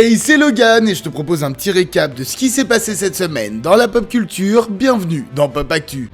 Hey, c'est Logan et je te propose un petit récap de ce qui s'est passé cette semaine dans la pop culture. Bienvenue dans Pop Actu.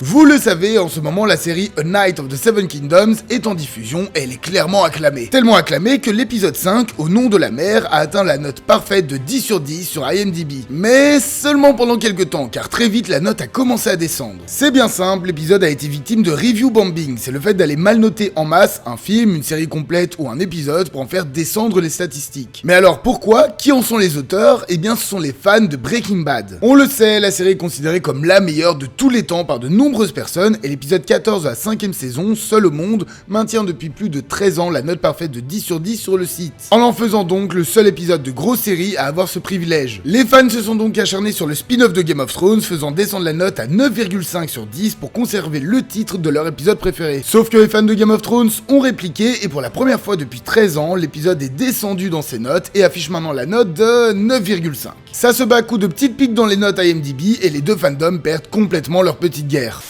Vous le savez, en ce moment, la série A Night of the Seven Kingdoms est en diffusion et elle est clairement acclamée. Tellement acclamée que l'épisode 5, Au nom de la mer, a atteint la note parfaite de 10 sur 10 sur IMDb. Mais seulement pendant quelques temps, car très vite la note a commencé à descendre. C'est bien simple, l'épisode a été victime de review bombing, c'est le fait d'aller mal noter en masse un film, une série complète ou un épisode pour en faire descendre les statistiques. Mais alors pourquoi? Qui en sont les auteurs? Eh bien ce sont les fans de Breaking Bad. On le sait, la série est considérée comme la meilleure de tous les temps par de nombreuses personnes et l'épisode 14 de la 5ème saison, seul au monde, maintient depuis plus de 13 ans la note parfaite de 10 sur 10 sur le site. En faisant donc le seul épisode de grosse série à avoir ce privilège. Les fans se sont donc acharnés sur le spin-off de Game of Thrones, faisant descendre la note à 9,5 sur 10 pour conserver le titre de leur épisode préféré. Sauf que les fans de Game of Thrones ont répliqué et pour la première fois depuis 13 ans, l'épisode est descendu dans ses notes et affiche maintenant la note de 9,5. Ça se bat à coups de petites piques dans les notes IMDb et les deux fandoms perdent complètement leur petite guerre.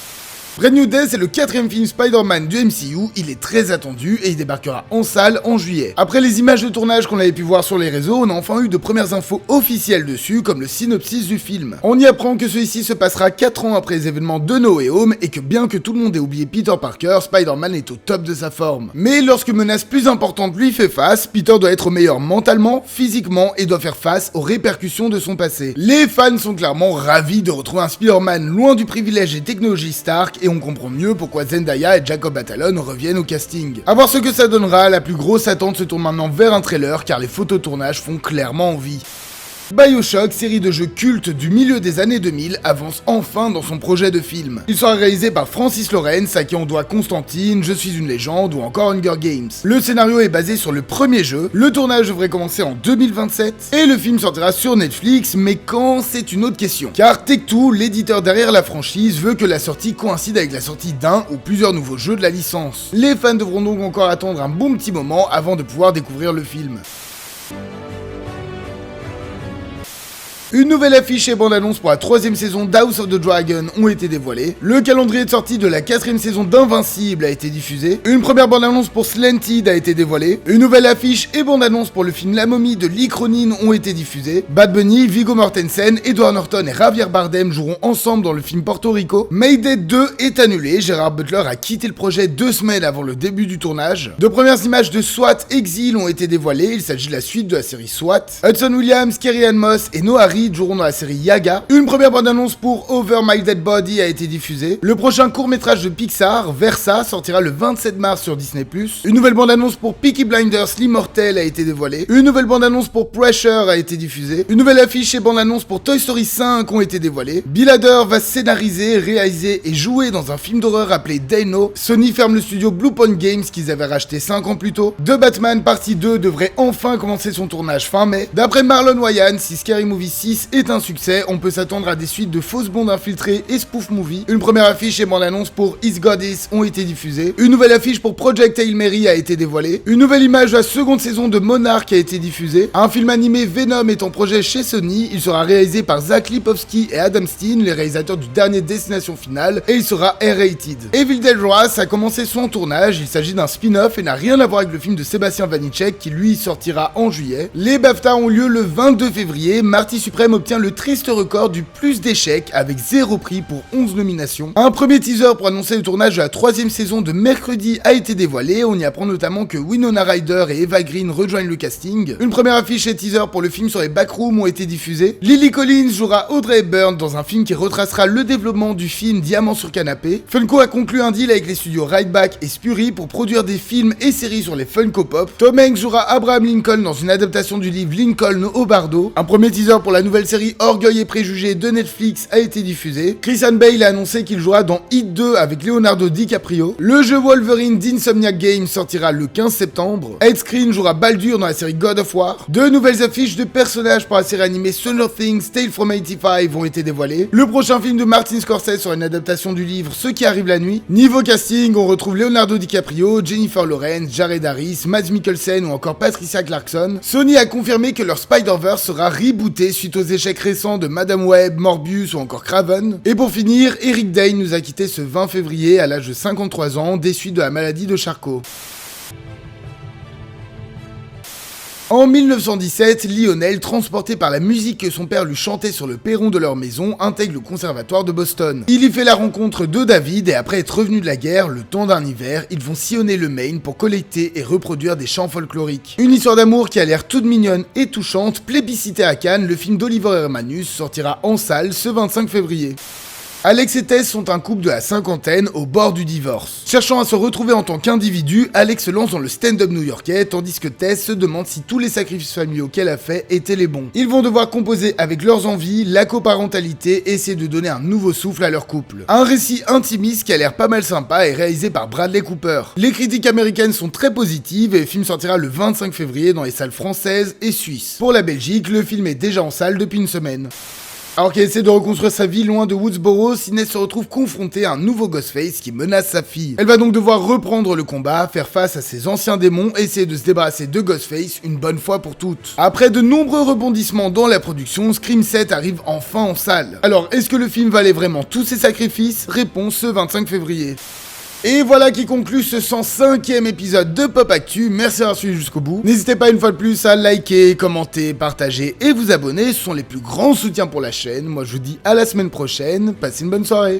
Brand New Day, c'est le 4ème film Spider-Man du MCU, il est très attendu et il débarquera en salle en juillet. Après les images de tournage qu'on avait pu voir sur les réseaux, on a enfin eu de premières infos officielles dessus, comme le synopsis du film. On y apprend que celui-ci se passera 4 ans après les événements de No Way Home et que bien que tout le monde ait oublié Peter Parker, Spider-Man est au top de sa forme. Mais lorsque menace plus importante lui fait face, Peter doit être au meilleur mentalement, physiquement et doit faire face aux répercussions de son passé. Les fans sont clairement ravis de retrouver un Spider-Man loin du privilège des technologies Stark et on comprend mieux pourquoi Zendaya et Jacob Batalon reviennent au casting. A voir ce que ça donnera, la plus grosse attente se tourne maintenant vers un trailer car les photos tournage font clairement envie. BioShock, série de jeux cultes du milieu des années 2000, avance enfin dans son projet de film. Il sera réalisé par Francis Lawrence, à qui on doit Constantine, Je suis une légende ou encore Hunger Games. Le scénario est basé sur le premier jeu, le tournage devrait commencer en 2027, et le film sortira sur Netflix, mais quand, c'est une autre question. Car Take-Two, l'éditeur derrière la franchise, veut que la sortie coïncide avec la sortie d'un ou plusieurs nouveaux jeux de la licence. Les fans devront donc encore attendre un bon petit moment avant de pouvoir découvrir le film. Une nouvelle affiche et bande-annonce pour la 3ème saison d'House of the Dragon ont été dévoilées. Le calendrier de sortie de la 4ème saison d'Invincible a été diffusé. Une première bande-annonce pour Slanted a été dévoilée. Une nouvelle affiche et bande-annonce pour le film La Momie de Lee Cronin ont été diffusées. Bad Bunny, Viggo Mortensen, Edward Norton et Javier Bardem joueront ensemble dans le film Porto Rico. Mayday 2 est annulé. Gérard Butler a quitté le projet 2 semaines avant le début du tournage. De premières images de SWAT Exile ont été dévoilées. Il s'agit de la suite de la série SWAT. Hudson Williams, Kerry-Ann Moss et Noah Reid joueront dans la série Yaga. Une première bande-annonce pour Over My Dead Body a été diffusée. Le prochain court-métrage de Pixar, Versa, sortira le 27 mars sur Disney+. Une nouvelle bande-annonce pour Peaky Blinders, l'Immortel a été dévoilée. Une nouvelle bande-annonce pour Pressure a été diffusée. Une nouvelle affiche et bande-annonce pour Toy Story 5 ont été dévoilées. Bill Hader va scénariser, réaliser et jouer dans un film d'horreur appelé Dano. Sony ferme le studio Bluepoint Games qu'ils avaient racheté 5 ans plus tôt. The Batman Partie 2 devrait enfin commencer son tournage fin mai. D'après Marlon Wayans, si Scary Movie 6 est un succès, on peut s'attendre à des suites de fausses bandes infiltrées et spoof movie. Une première affiche et bande-annonce pour Is Goddess ont été diffusées. Une nouvelle affiche pour Project Hail Mary a été dévoilée. Une nouvelle image de la 2ème saison de Monarch a été diffusée. Un film animé Venom est en projet chez Sony. Il sera réalisé par Zach Lipovsky et Adam Steen, les réalisateurs du dernier Destination Finale, et il sera R-rated. Evil Dead Rise a commencé son tournage. Il s'agit d'un spin-off et n'a rien à voir avec le film de Sébastien Vanitschek qui lui sortira en juillet. Les BAFTA ont lieu le 22 février. Marty Supreme obtient le triste record du plus d'échecs avec 0 prix pour 11 nominations. Un premier teaser pour annoncer le tournage de la 3ème saison de Mercredi a été dévoilé. On y apprend notamment que Winona Ryder et Eva Green rejoignent le casting. Une première affiche et teaser pour le film sur les backrooms ont été diffusés. Lily Collins jouera Audrey Hepburn dans un film qui retracera le développement du film Diamant sur canapé. Funko a conclu un deal avec les studios Rideback et Spurry pour produire des films et séries sur les Funko Pop. Tom Hanks jouera Abraham Lincoln dans une adaptation du livre Lincoln au Bardo. Un premier teaser pour la nouvelle série Orgueil et Préjugés de Netflix a été diffusée. Christian Bale a annoncé qu'il jouera dans Heat 2 avec Leonardo DiCaprio. Le jeu Wolverine d'Insomniac Games sortira le 15 septembre. Ed Skrein jouera Baldur dans la série God of War. Deux nouvelles affiches de personnages pour la série animée Stranger Things Tale from 85 ont été dévoilées. Le prochain film de Martin Scorsese sera une adaptation du livre Ce qui arrive la nuit. Niveau casting, on retrouve Leonardo DiCaprio, Jennifer Lawrence, Jared Harris, Mads Mikkelsen ou encore Patricia Clarkson. Sony a confirmé que leur Spider-Verse sera rebooté suite aux échecs récents de Madame Web, Morbius ou encore Kraven. Et pour finir, Eric Dane nous a quitté ce 20 février à l'âge de 53 ans des suites de la maladie de Charcot. En 1917, Lionel, transporté par la musique que son père lui chantait sur le perron de leur maison, intègre le conservatoire de Boston. Il y fait la rencontre de David et après être revenu de la guerre, le temps d'un hiver, ils vont sillonner le Maine pour collecter et reproduire des chants folkloriques. Une histoire d'amour qui a l'air toute mignonne et touchante, plébiscitée à Cannes, le film d'Oliver Hermanus sortira en salle ce 25 février. Alex et Tess sont un couple de la cinquantaine au bord du divorce. Cherchant à se retrouver en tant qu'individu, Alex se lance dans le stand-up new-yorkais, tandis que Tess se demande si tous les sacrifices familiaux qu'elle a faits étaient les bons. Ils vont devoir composer avec leurs envies, la coparentalité et essayer de donner un nouveau souffle à leur couple. Un récit intimiste qui a l'air pas mal sympa et réalisé par Bradley Cooper. Les critiques américaines sont très positives et le film sortira le 25 février dans les salles françaises et suisses. Pour la Belgique, le film est déjà en salle depuis une semaine. Alors qu'elle essaie de reconstruire sa vie loin de Woodsboro, Inès se retrouve confrontée à un nouveau Ghostface qui menace sa fille. Elle va donc devoir reprendre le combat, faire face à ses anciens démons et essayer de se débarrasser de Ghostface une bonne fois pour toutes. Après de nombreux rebondissements dans la production, Scream 7 arrive enfin en salle. Alors, est-ce que le film valait vraiment tous ses sacrifices? Réponse ce 25 février. Et voilà qui conclut ce 105e épisode de Pop Actu, merci d'avoir suivi jusqu'au bout. N'hésitez pas une fois de plus à liker, commenter, partager et vous abonner, ce sont les plus grands soutiens pour la chaîne. Moi je vous dis à la semaine prochaine, passez une bonne soirée.